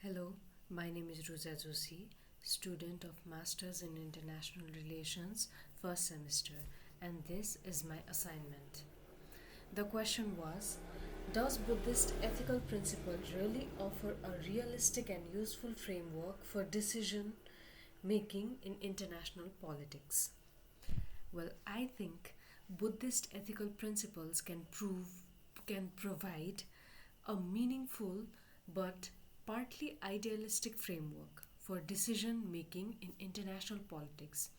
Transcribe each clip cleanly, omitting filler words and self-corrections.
Hello, my name is Ruza Joshi, student of Masters in International Relations, first semester, and this is my assignment. The question was, does Buddhist ethical principle really offer a realistic and useful framework for decision making in international politics? Well, I think Buddhist ethical principles can provide a meaningful but partly idealistic framework for decision making in international politics.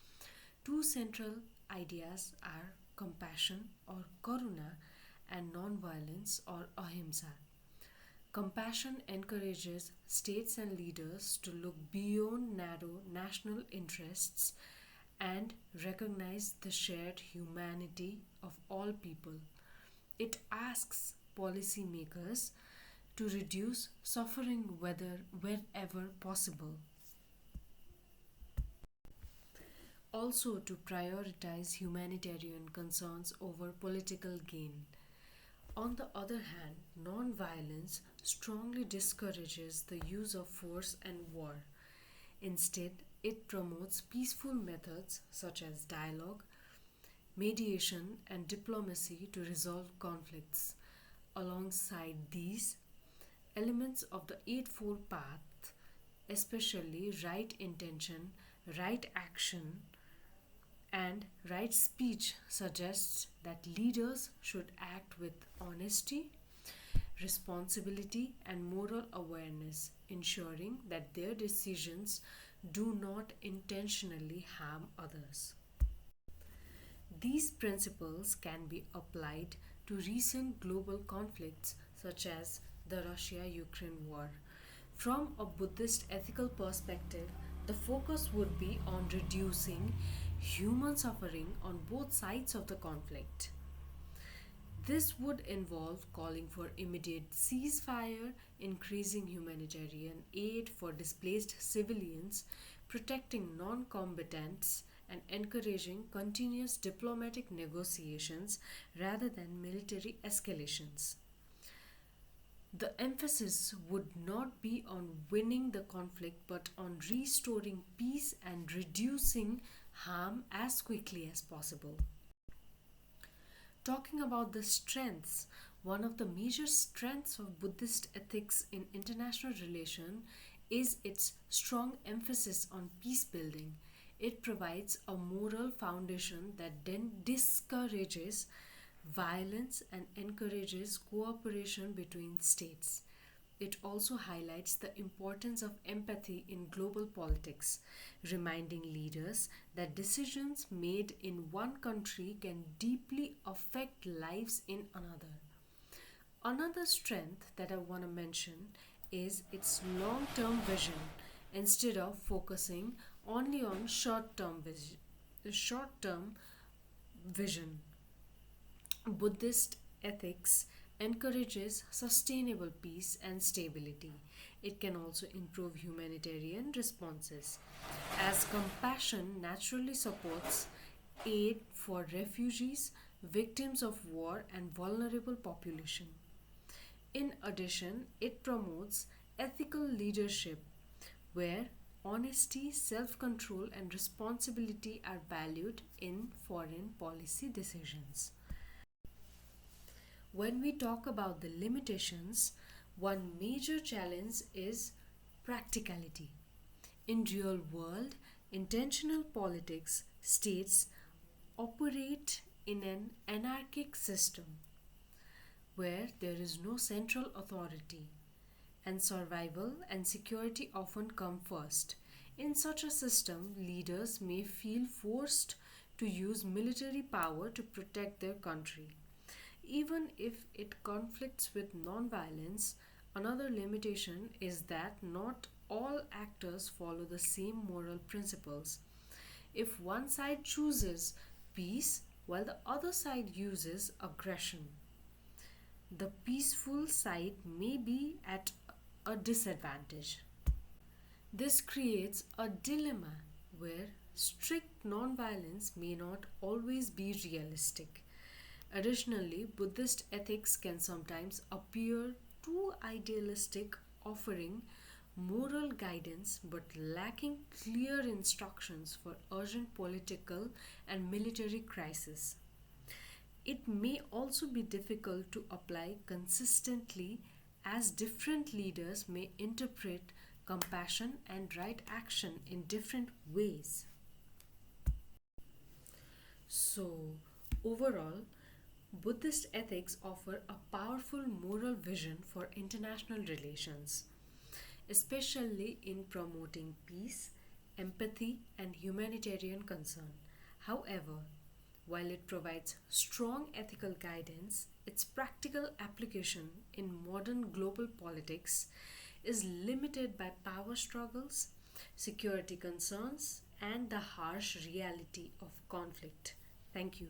Two central ideas are compassion or karuna and non-violence or ahimsa. Compassion encourages states and leaders to look beyond narrow national interests and recognize the shared humanity of all people. It asks policymakers to reduce suffering wherever possible, also to prioritize humanitarian concerns over political gain. On the other hand, non-violence strongly discourages the use of force and war. Instead, it promotes peaceful methods such as dialogue, mediation, and diplomacy to resolve conflicts. Alongside these, elements of the Eightfold Path, especially right intention, right action, and right speech, suggests that leaders should act with honesty, responsibility, and moral awareness, ensuring that their decisions do not intentionally harm others. These principles can be applied to recent global conflicts such as the Russia Ukraine war. From a Buddhist ethical perspective, the focus would be on reducing human suffering on both sides of the conflict. This would involve calling for immediate ceasefire, increasing humanitarian aid for displaced civilians, protecting non combatants, and encouraging continuous diplomatic negotiations rather than military escalations. The emphasis would not be on winning the conflict but on restoring peace and reducing harm as quickly as possible. Talking about the strengths, one of the major strengths of Buddhist ethics in international relation is its strong emphasis on peace building. It provides a moral foundation that then discourages violence and encourages cooperation between states. It also highlights the importance of empathy in global politics, reminding leaders that decisions made in one country can deeply affect lives in another. Another strength that I want to mention is its long term vision instead of focusing only on short term vision. Buddhist ethics encourages sustainable peace and stability. It can also improve humanitarian responses, as compassion naturally supports aid for refugees, victims of war, and vulnerable population. In addition, it promotes ethical leadership where honesty, self control, and responsibility are valued in foreign policy decisions. When we talk about the limitations, one major challenge is practicality. In real world, intentional politics states operate in an anarchic system where there is no central authority and survival and security often come first. In such a system, leaders may feel forced to use military power to protect their country. Even if it conflicts with non-violence, another limitation is that not all actors follow the same moral principles. If one side chooses peace while the other side uses aggression, the peaceful side may be at a disadvantage. This creates a dilemma where strict non-violence may not always be realistic. Additionally, Buddhist ethics can sometimes appear too idealistic, offering moral guidance but lacking clear instructions for urgent political and military crises. It may also be difficult to apply consistently as different leaders may interpret compassion and right action in different ways. So, overall, Buddhist ethics offer a powerful moral vision for international relations, especially in promoting peace, empathy, and humanitarian concern. However, while it provides strong ethical guidance, its practical application in modern global politics is limited by power struggles, security concerns, and the harsh reality of conflict. Thank you.